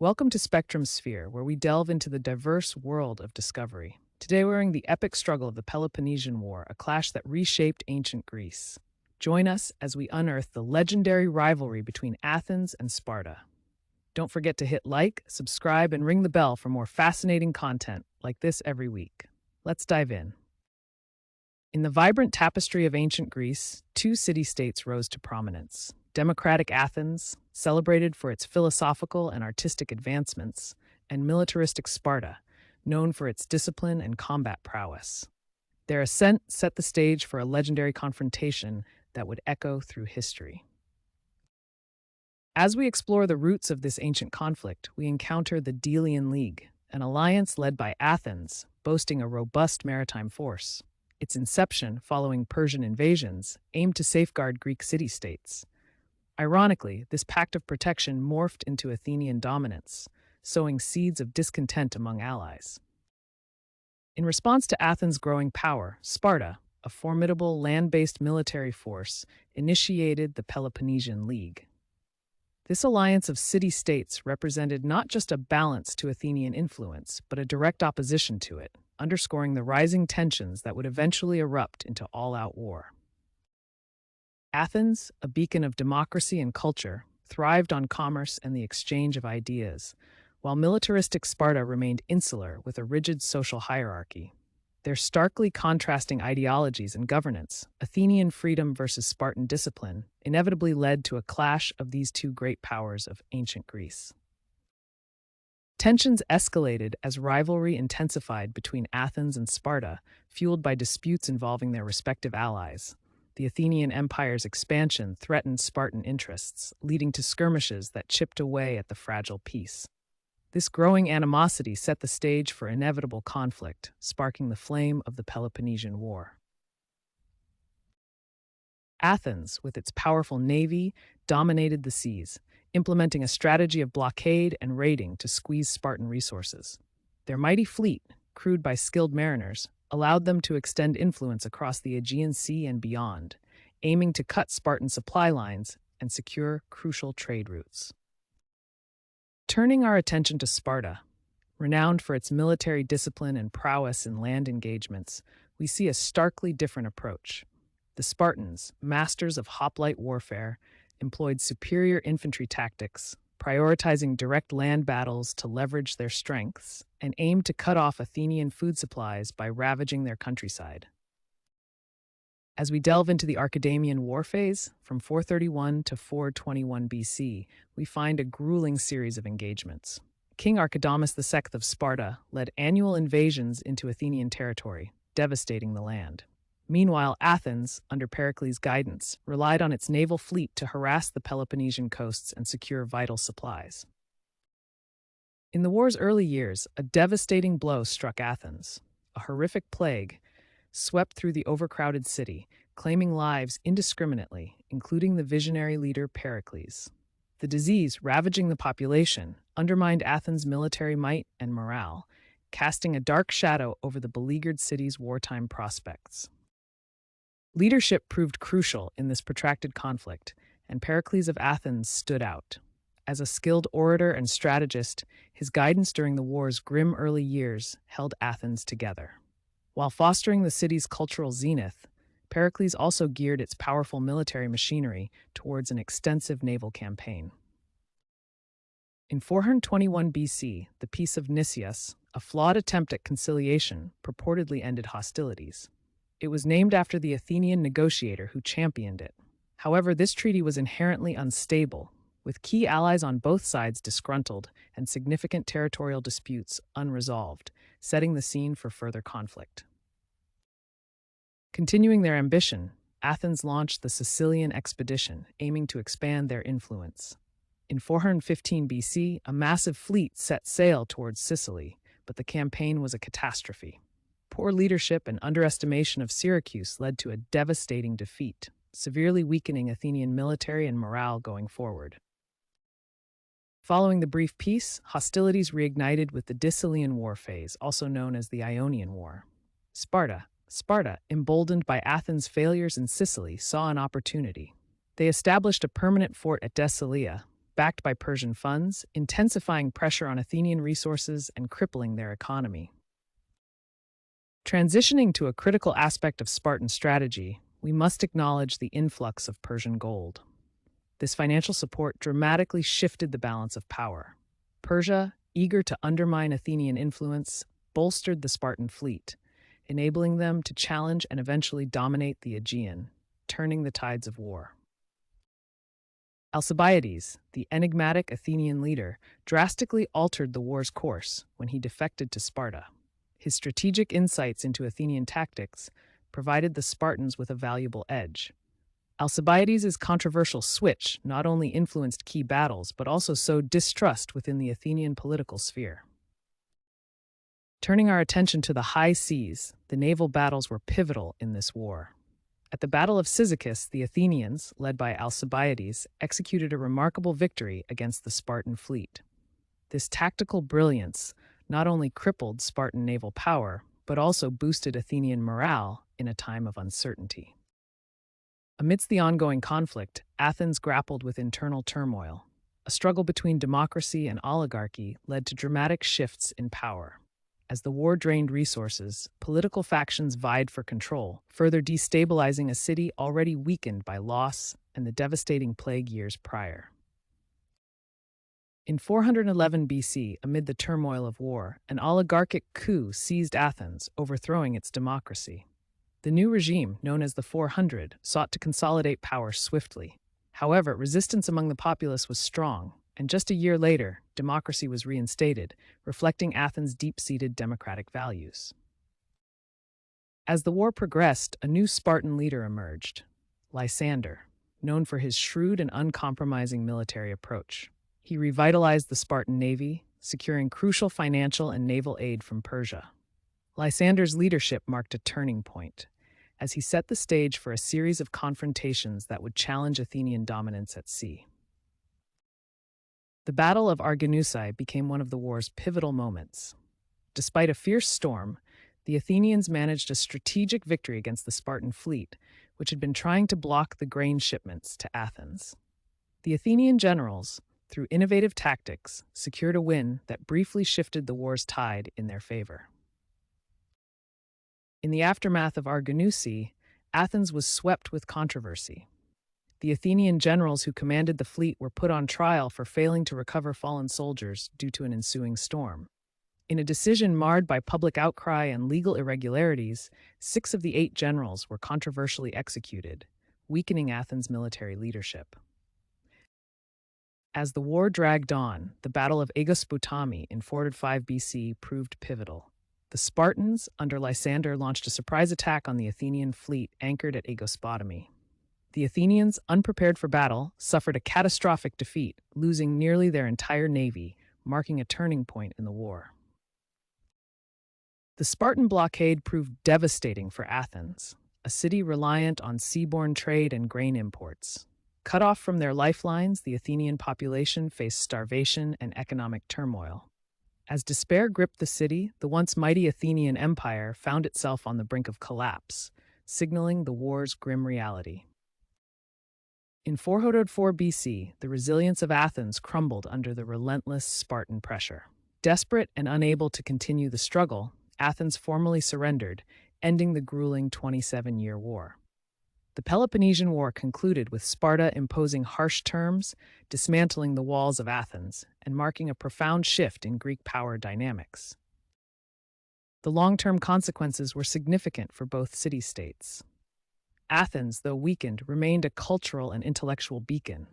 Welcome to Spectrum Sphere, where we delve into the diverse world of discovery. Today we're in the epic struggle of the Peloponnesian War, a clash that reshaped ancient Greece. Join us as we unearth the legendary rivalry between Athens and Sparta. Don't forget to hit like, subscribe, and ring the bell for more fascinating content like this every week. Let's dive in. In the vibrant tapestry of ancient Greece, two city-states rose to prominence. Democratic Athens, celebrated for its philosophical and artistic advancements, and militaristic Sparta, known for its discipline and combat prowess. Their ascent set the stage for a legendary confrontation that would echo through history. As we explore the roots of this ancient conflict, we encounter the Delian League, an alliance led by Athens, boasting a robust maritime force. Its inception, following Persian invasions, aimed to safeguard Greek city-states. Ironically, this pact of protection morphed into Athenian dominance, sowing seeds of discontent among allies. In response to Athens' growing power, Sparta, a formidable land-based military force, initiated the Peloponnesian League. This alliance of city-states represented not just a balance to Athenian influence, but a direct opposition to it, underscoring the rising tensions that would eventually erupt into all-out war. Athens, a beacon of democracy and culture, thrived on commerce and the exchange of ideas, while militaristic Sparta remained insular with a rigid social hierarchy. Their starkly contrasting ideologies and governance, Athenian freedom versus Spartan discipline, inevitably led to a clash of these two great powers of ancient Greece. Tensions escalated as rivalry intensified between Athens and Sparta, fueled by disputes involving their respective allies. The Athenian Empire's expansion threatened Spartan interests, leading to skirmishes that chipped away at the fragile peace. This growing animosity set the stage for inevitable conflict, sparking the flame of the Peloponnesian War. Athens, with its powerful navy, dominated the seas, implementing a strategy of blockade and raiding to squeeze Spartan resources. Their mighty fleet, crewed by skilled mariners, allowed them to extend influence across the Aegean Sea and beyond, aiming to cut Spartan supply lines and secure crucial trade routes. Turning our attention to Sparta, renowned for its military discipline and prowess in land engagements, we see a starkly different approach. The Spartans, masters of hoplite warfare, employed superior infantry tactics, prioritizing direct land battles to leverage their strengths, and aimed to cut off Athenian food supplies by ravaging their countryside. As we delve into the Archidamian War phase, from 431 to 421 BC, we find a grueling series of engagements. King Archidamus II of Sparta led annual invasions into Athenian territory, devastating the land. Meanwhile, Athens, under Pericles' guidance, relied on its naval fleet to harass the Peloponnesian coasts and secure vital supplies. In the war's early years, a devastating blow struck Athens. A horrific plague swept through the overcrowded city, claiming lives indiscriminately, including the visionary leader Pericles. The disease, ravaging the population, undermined Athens' military might and morale, casting a dark shadow over the beleaguered city's wartime prospects. Leadership proved crucial in this protracted conflict, and Pericles of Athens stood out. As a skilled orator and strategist, his guidance during the war's grim early years held Athens together. While fostering the city's cultural zenith, Pericles also geared its powerful military machinery towards an extensive naval campaign. In 421 BC, the Peace of Nicias, a flawed attempt at conciliation, purportedly ended hostilities. It was named after the Athenian negotiator who championed it. However, this treaty was inherently unstable, with key allies on both sides disgruntled and significant territorial disputes unresolved, setting the scene for further conflict. Continuing their ambition, Athens launched the Sicilian expedition, aiming to expand their influence. In 415 BC, a massive fleet set sail towards Sicily, but the campaign was a catastrophe. Poor leadership and underestimation of Syracuse led to a devastating defeat, severely weakening Athenian military and morale going forward. Following the brief peace, hostilities reignited with the Delian War phase, also known as the Ionian War. Sparta, emboldened by Athens' failures in Sicily, saw an opportunity. They established a permanent fort at Decelia, backed by Persian funds, intensifying pressure on Athenian resources and crippling their economy. Transitioning to a critical aspect of Spartan strategy, we must acknowledge the influx of Persian gold. This financial support dramatically shifted the balance of power. Persia, eager to undermine Athenian influence, bolstered the Spartan fleet, enabling them to challenge and eventually dominate the Aegean, turning the tides of war. Alcibiades, the enigmatic Athenian leader, drastically altered the war's course when he defected to Sparta. His strategic insights into Athenian tactics provided the Spartans with a valuable edge. Alcibiades' controversial switch not only influenced key battles but also sowed distrust within the Athenian political sphere. Turning our attention to the high seas, the naval battles were pivotal in this war. At the Battle of Cyzicus, the Athenians, led by Alcibiades, executed a remarkable victory against the Spartan fleet. This tactical brilliance not only crippled Spartan naval power, but also boosted Athenian morale in a time of uncertainty. Amidst the ongoing conflict, Athens grappled with internal turmoil. A struggle between democracy and oligarchy led to dramatic shifts in power. As the war drained resources, political factions vied for control, further destabilizing a city already weakened by loss and the devastating plague years prior. In 411 BC, amid the turmoil of war, an oligarchic coup seized Athens, overthrowing its democracy. The new regime, known as the 400, sought to consolidate power swiftly. However, resistance among the populace was strong, and just a year later, democracy was reinstated, reflecting Athens' deep-seated democratic values. As the war progressed, a new Spartan leader emerged, Lysander, known for his shrewd and uncompromising military approach. He revitalized the Spartan navy, securing crucial financial and naval aid from Persia. Lysander's leadership marked a turning point, as he set the stage for a series of confrontations that would challenge Athenian dominance at sea. The Battle of Arginusae became one of the war's pivotal moments. Despite a fierce storm, the Athenians managed a strategic victory against the Spartan fleet, which had been trying to block the grain shipments to Athens. The Athenian generals, through innovative tactics, secured a win that briefly shifted the war's tide in their favor. In the aftermath of Arginusae, Athens was swept with controversy. The Athenian generals who commanded the fleet were put on trial for failing to recover fallen soldiers due to an ensuing storm. In a decision marred by public outcry and legal irregularities, 6 of the 8 generals were controversially executed, weakening Athens' military leadership. As the war dragged on, the Battle of Aegospotami in 405 BC proved pivotal. The Spartans, under Lysander, launched a surprise attack on the Athenian fleet anchored at Aegospotami. The Athenians, unprepared for battle, suffered a catastrophic defeat, losing nearly their entire navy, marking a turning point in the war. The Spartan blockade proved devastating for Athens, a city reliant on seaborne trade and grain imports. Cut off from their lifelines, the Athenian population faced starvation and economic turmoil. As despair gripped the city, the once mighty Athenian empire found itself on the brink of collapse, signaling the war's grim reality. In 404 BC, the resilience of Athens crumbled under the relentless Spartan pressure. Desperate and unable to continue the struggle, Athens formally surrendered, ending the grueling 27-year war. The Peloponnesian War concluded with Sparta imposing harsh terms, dismantling the walls of Athens, and marking a profound shift in Greek power dynamics. The long-term consequences were significant for both city-states. Athens, though weakened, remained a cultural and intellectual beacon.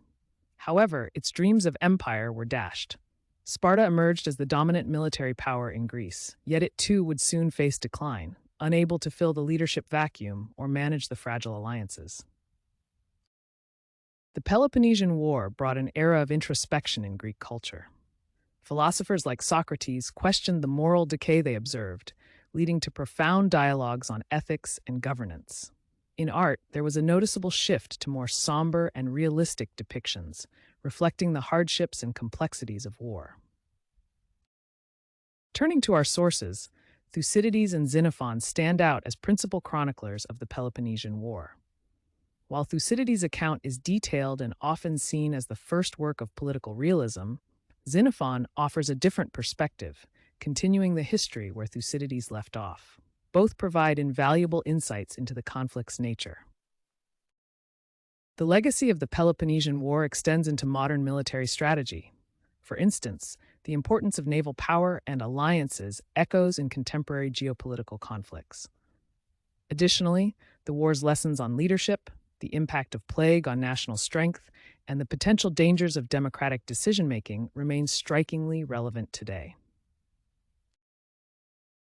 However, its dreams of empire were dashed. Sparta emerged as the dominant military power in Greece, yet it too would soon face decline, unable to fill the leadership vacuum or manage the fragile alliances. The Peloponnesian War brought an era of introspection in Greek culture. Philosophers like Socrates questioned the moral decay they observed, leading to profound dialogues on ethics and governance. In art, there was a noticeable shift to more somber and realistic depictions, reflecting the hardships and complexities of war. Turning to our sources, Thucydides and Xenophon stand out as principal chroniclers of the Peloponnesian War. While Thucydides' account is detailed and often seen as the first work of political realism, Xenophon offers a different perspective, continuing the history where Thucydides left off. Both provide invaluable insights into the conflict's nature. The legacy of the Peloponnesian War extends into modern military strategy. For instance, the importance of naval power and alliances echoes in contemporary geopolitical conflicts. Additionally, the war's lessons on leadership, the impact of plague on national strength, and the potential dangers of democratic decision-making remain strikingly relevant today.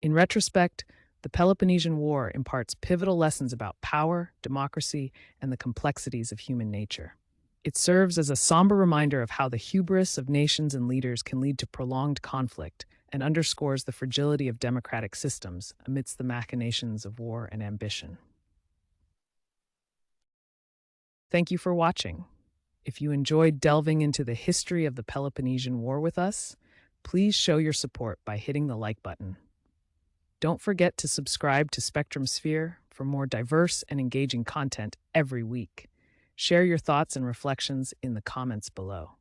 In retrospect, the Peloponnesian War imparts pivotal lessons about power, democracy, and the complexities of human nature. It serves as a somber reminder of how the hubris of nations and leaders can lead to prolonged conflict and underscores the fragility of democratic systems amidst the machinations of war and ambition. Thank you for watching. If you enjoyed delving into the history of the Peloponnesian War with us, please show your support by hitting the like button. Don't forget to subscribe to Spectrum Sphere for more diverse and engaging content every week. Share your thoughts and reflections in the comments below.